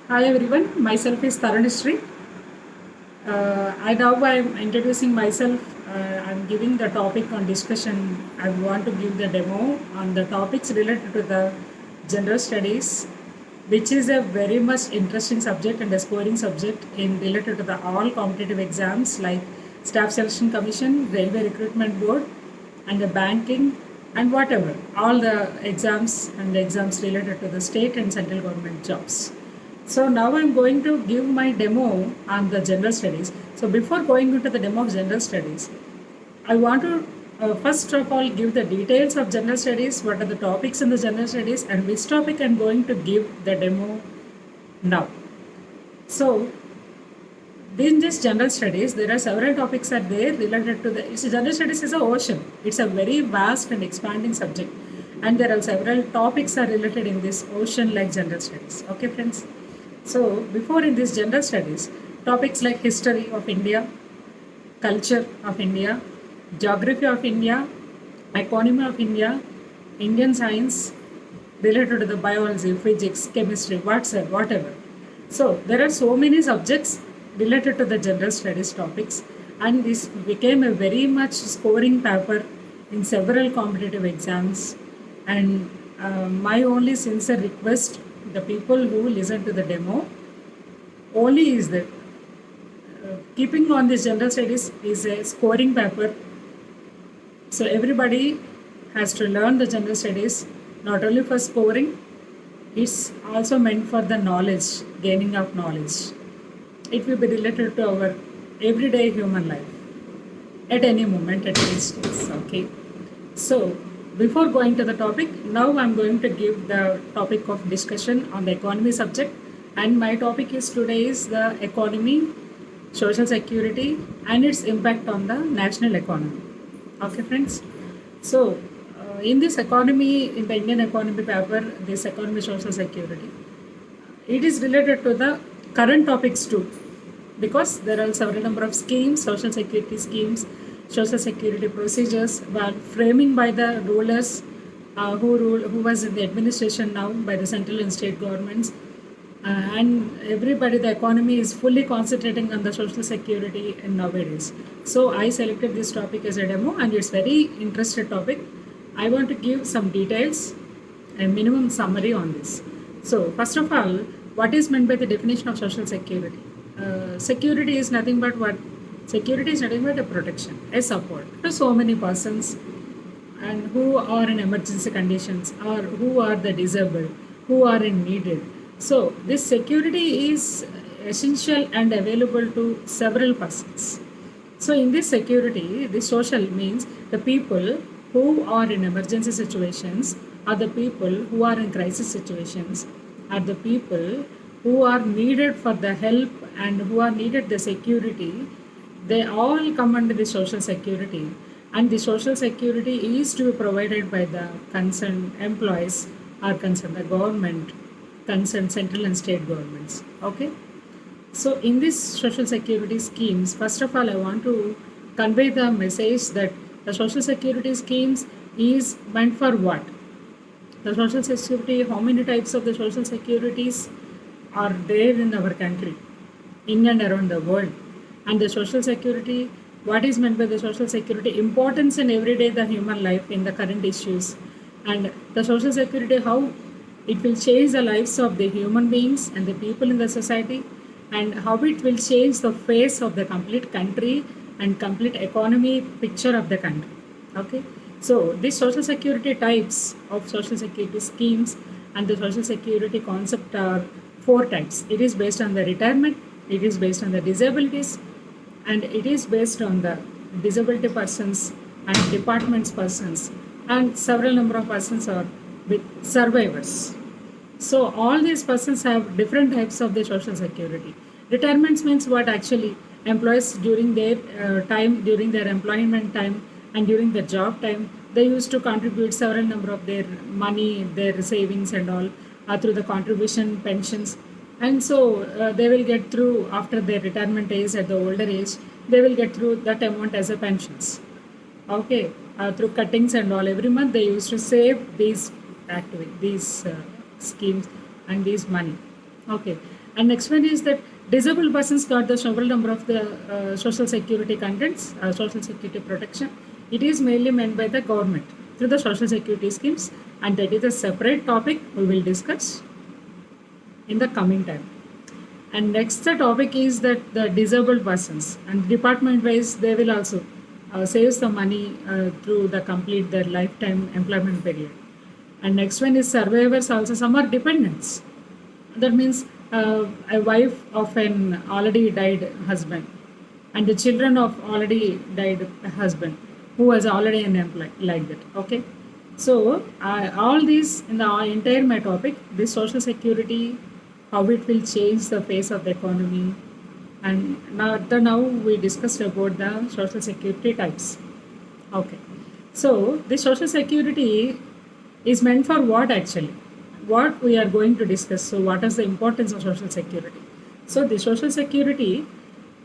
Hi everyone, myself is Taranishri. I'm introducing myself. I'm giving the topic on discussion. I want to give the demo on the topics related to the general studies, which is a very much interesting subject and a scoring subject in related to the all competitive exams like Staff Selection Commission, Railway Recruitment Board, and the banking and whatever all the exams and the exams related to the state and central government jobs. So now I'm going to give my demo on the general studies. So before going into the demo of general studies, I want to first of all give the details of general studies, what are the topics in the general studies, and which topic I'm going to give the demo now. So in this general studies, there are several topics are there related to the. General studies is a ocean. It's a very vast and expanding subject, and there are several topics are related in this ocean like general studies. Okay, friends. So before in this general studies, topics like history of India, culture of India, geography of India, economy of India, Indian science related to the biology, physics, chemistry, whatever. So there are so many subjects related to the general studies topics, and this became a very much scoring paper in several competitive exams. And my only sincere request, the people who listen to the demo, only is that keeping on this general studies is a scoring paper. So everybody has to learn the general studies not only for scoring, it's also meant for the knowledge, gaining of knowledge. It will be related to our everyday human life at any moment, at any stage. Okay. So before going to the topic, now I'm going to give the topic of discussion on the economy subject. And my topic is today is the economy, social security, and its impact on the national economy. Okay, friends. So, in this economy, in the Indian economy paper, this economy, social security, it is related to the current topics too, because there are several number of schemes, social security schemes, social security procedures were framing by the rulers who was in the administration now by the central and state governments. And everybody, the economy is fully concentrating on the social security in nowadays. So I selected this topic as a demo, and it's very interesting topic. I want to give some details and minimum summary on this. So first of all, what is meant by the definition of social security? Security is nothing but what? Security is nothing but a protection, a support to so many persons and who are in emergency conditions or who are the disabled, who are in needed. So this security is essential and available to several persons. So in this security, this social means the people who are in emergency situations, are the people who are in crisis situations, are the people who are needed for the help and who are needed the security. They all come under the social security, and the social security is to be provided by the concerned employees or concerned the government, concerned central and state governments. Okay. So in this social security schemes, first of all, I want to convey the message that the social security schemes is meant for what? The social security, how many types of the social securities are there in our country, in and around the world? And the social security, what is meant by the social security? Importance in everyday the human life in the current issues. And the social security, how it will change the lives of the human beings and the people in the society, and how it will change the face of the complete country and complete economy picture of the country. Okay. So these social security types of social security schemes and the social security concept are four types. It is based on the retirement, it is based on the disabilities, and it is based on the disability persons and departments persons, and several number of persons are with survivors. So all these persons have different types of the social security. Retirements means what? Actually employees during their time, during their employment time and during the job time, they used to contribute several number of their money, their savings and all through the contribution pensions. And so they will get through after their retirement age, at the older age, they will get through that amount as a pensions. Okay, through cuttings and all, every month they used to save these schemes and these money. Okay, And next one is that disabled persons got the several number of the social security contents, social security protection. It is mainly meant by the government through the social security schemes, and that is a separate topic we will discuss in the coming time. And next the topic is that the disabled persons and department wise they will also save some money through the complete their lifetime employment period. And next one is survivors also, some are dependents. That means a wife of an already died husband and the children of already died husband who was already an employee like that. Okay. So all these in the entire my topic, this social security, how it will change the face of the economy, and now we discussed about the social security types. Okay. So the social security is meant for what actually? What we are going to discuss. So what is the importance of social security? So the social security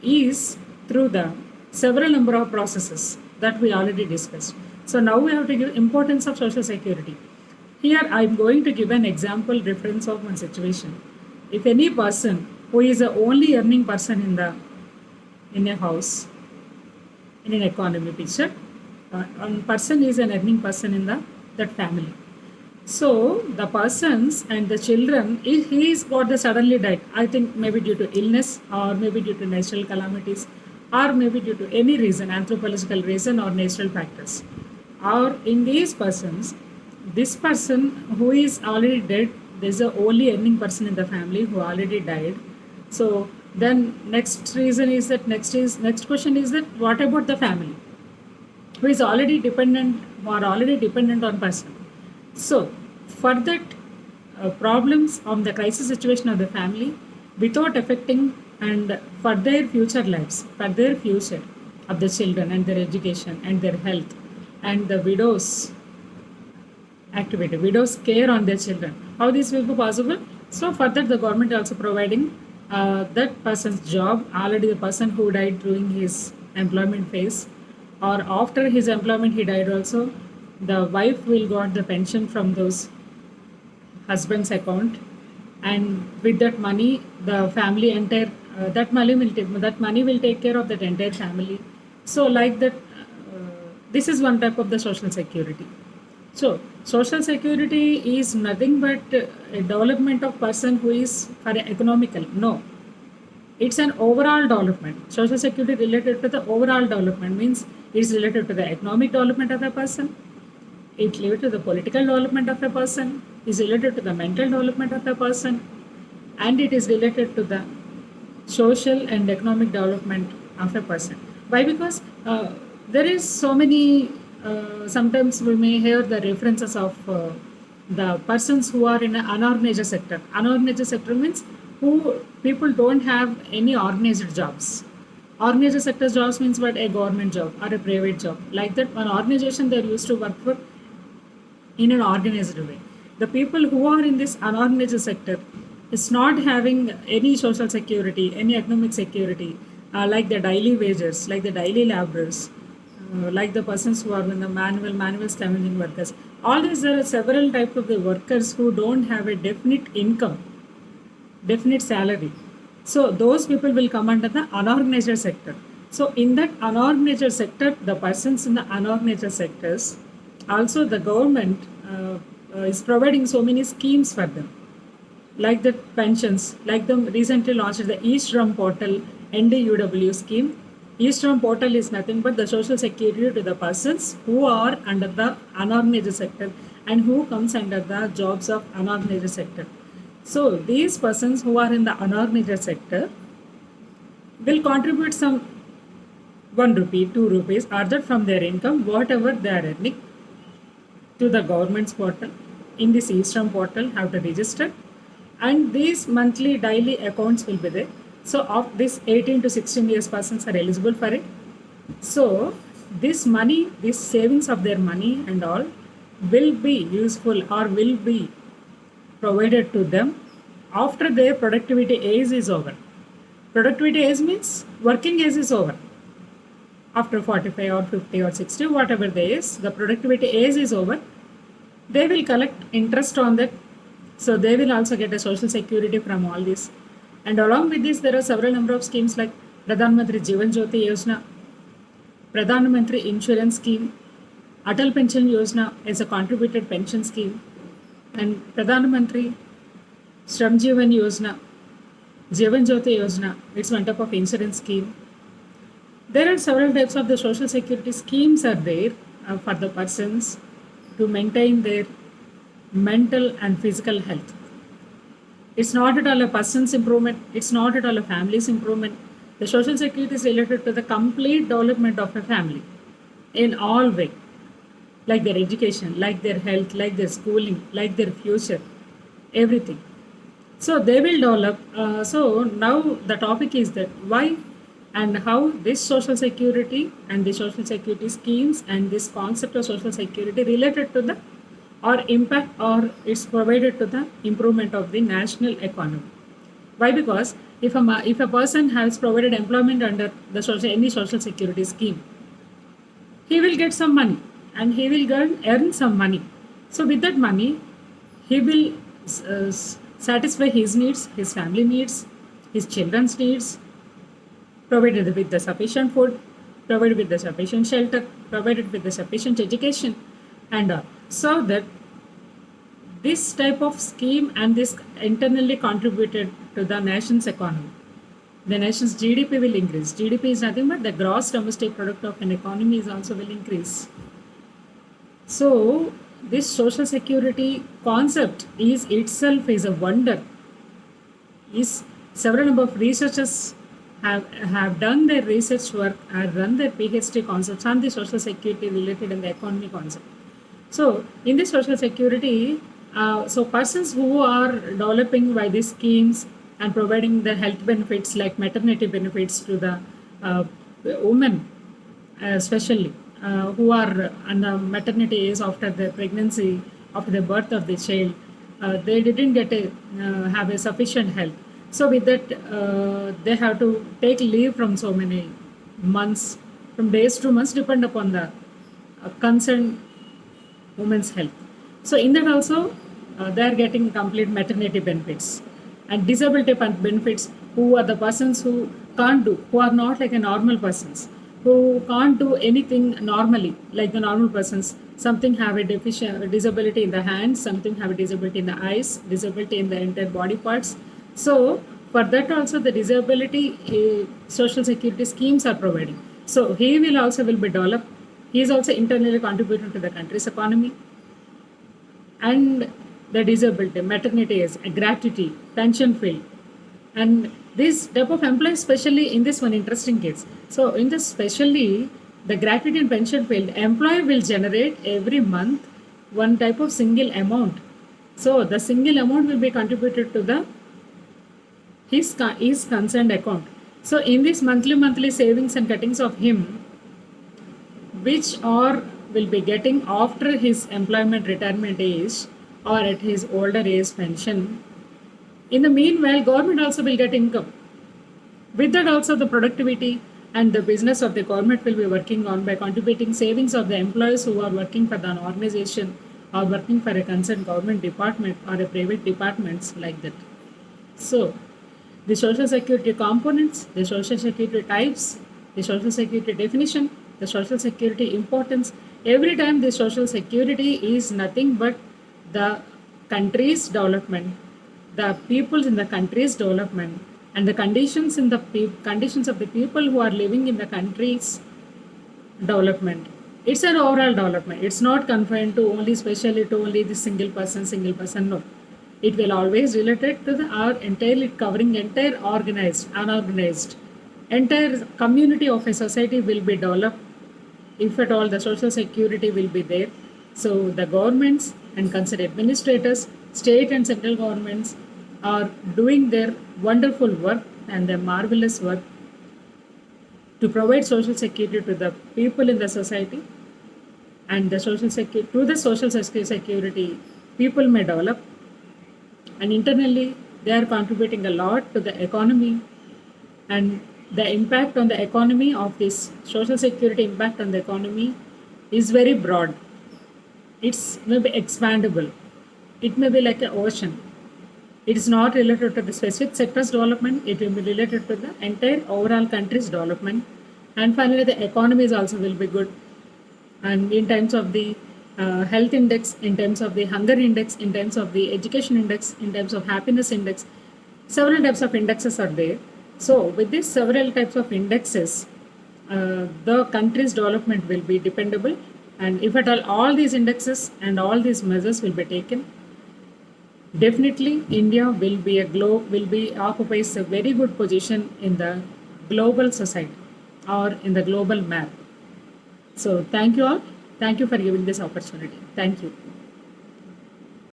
is through the several number of processes that we already discussed. So now we have to give importance of social security. Here I am going to give an example reference of one situation. If any person who is the only earning person in a house, in an economy picture, one person is an earning person in that family. So the persons and the children, if he's got the suddenly died, I think maybe due to illness or maybe due to natural calamities or maybe due to any reason, anthropological reason or natural factors. Or in these persons, this person who is already dead, there's a only earning person in the family who already died. So then next reason is that next question is that what about the family who is already dependent or already dependent on person. So for that problems on the crisis situation of the family without affecting and for their future lives, for their future of the children and their education and their health and the widows activity, widows care on their children. How this will be possible? So further the government also providing that person's job, already the person who died during his employment phase or after his employment he died also, the wife will got the pension from those husband's account, and with that money the family entire that money will take care of that entire family. So like that this is one type of the social security. So social security is nothing but a development of person who is for economical. No, it's an overall development. Social security related to the overall development means it's related to the economic development of a person. It's related to the political development of a person. It's related to the mental development of a person, and it is related to the social and economic development of a person. Why? Because there is so many. Sometimes we may hear the references of the persons who are in an unorganized sector. Unorganized sector means who people don't have any organized jobs. Organized sector jobs means what? A government job or a private job. Like that, one organization they're used to work for in an organized way. The people who are in this unorganized sector is not having any social security, any economic security, like the daily wages, like the daily laborers, like the persons who are in the manual scavenging workers. All these there are several types of the workers who don't have a definite income, definite salary. So those people will come under the unorganized sector. So in that unorganized sector, the persons in the unorganized sectors, also the government is providing so many schemes for them, like the pensions, like the recently launched the e-Shram portal NDUW scheme. e-Shram portal is nothing but the social security to the persons who are under the unorganized sector and who comes under the jobs of unorganized sector. So these persons who are in the unorganized sector will contribute some 1 rupee, 2 rupees, or that from their income, whatever they are earning, to the government's portal. In this e-Shram portal, have to register, and these monthly, daily accounts will be there. So of this 18 to 16 years persons are eligible for it. So this money, this savings of their money and all will be useful or will be provided to them after their productivity age is over. Productivity age means working age is over. After 45 or 50 or 60, whatever they is, the productivity age is over. They will collect interest on that. So they will also get a social security from all this. And along with this, there are several number of schemes like Pradhan Mantri Jeevan Jyoti Yojana, Pradhan Mantri Insurance Scheme, Atal Pension Yojana is a contributed pension scheme, and Pradhan Mantri Shram Jeevan Yojana, Jeevan Jyoti Yojana, it's one type of insurance scheme. There are several types of the social security schemes are there for the persons to maintain their mental and physical health. It's not at all a person's improvement, it's not at all a family's improvement. The social security is related to the complete development of a family in all way, like their education, like their health, like their schooling, like their future, everything. So they will develop. So now the topic is that why and how this social security and the social security schemes and this concept of social security related to the or impact or it's provided to the improvement of the national economy. Why? Because if a person has provided employment under the any social security scheme, he will get some money and he will earn some money. So with that money, he will satisfy his needs, his family needs, his children's needs, provided with the sufficient food, provided with the sufficient shelter, provided with the sufficient education, and so that this type of scheme and this internally contributed to the nation's economy. The nation's GDP will increase. GDP is nothing but the gross domestic product of an economy is also will increase. So this social security concept is itself is a wonder. Is several number of researchers have done their research work and run their PhD concepts on the social security related and the economy concept. So in the social security, so persons who are developing by these schemes and providing the health benefits like maternity benefits to the women, especially who are on the maternity age after the pregnancy, after the birth of the child, they didn't get have a sufficient health. So with that, they have to take leave from so many months, from days to months, depend upon the concerned women's health. So in that also, they are getting complete maternity benefits and disability benefits. Who are the persons who can't do, who are not like a normal persons, who can't do anything normally like the normal persons. Something have a disability in the hands, something have a disability in the eyes, disability in the entire body parts. So for that also the disability social security schemes are providing. So he will also will be developed. He is also internally contributing to the country's economy. And the disability, maternity is a gratuity, pension field. And this type of employees, especially in this one interesting case. So in this specially, the gratuity and pension field, employer will generate every month one type of single amount. So the single amount will be contributed to the his concerned account. So in this monthly savings and cuttings of him, which are will be getting after his employment retirement age or at his older age pension. In the meanwhile, government also will get income. With that also the productivity and the business of the government will be working on by contributing savings of the employees who are working for the organization or working for a concerned government department or a private departments like that. So the social security components, the social security types, the social security definition, the social security importance. Every time the social security is nothing but the country's development, the people in the country's development, and the conditions in the conditions of the people who are living in the country's development. It's an overall development. It's not confined to only specially to only the single person. No, it will always related to the our entirely covering entire organized, unorganized, entire community of a society will be developed if at all the social security will be there. So the governments and concerned administrators, state and central governments are doing their wonderful work and their marvelous work to provide social security to the people in the society, and the social security to the social security people may develop, and internally they are contributing a lot to the economy, and the impact on the economy of this social security impact on the economy is very broad. It's maybe expandable. It may be like an ocean. It is not related to the specific sector's development, it will be related to the entire overall country's development. And finally, the economies also will be good. And in terms of the health index, in terms of the hunger index, in terms of the education index, in terms of happiness index, several types of indexes are there. So, with these several types of indexes, the country's development will be dependable. And if at all these indexes and all these measures will be taken, definitely India will be occupies a very good position in the global society or in the global map. So thank you all. Thank you for giving this opportunity. Thank you.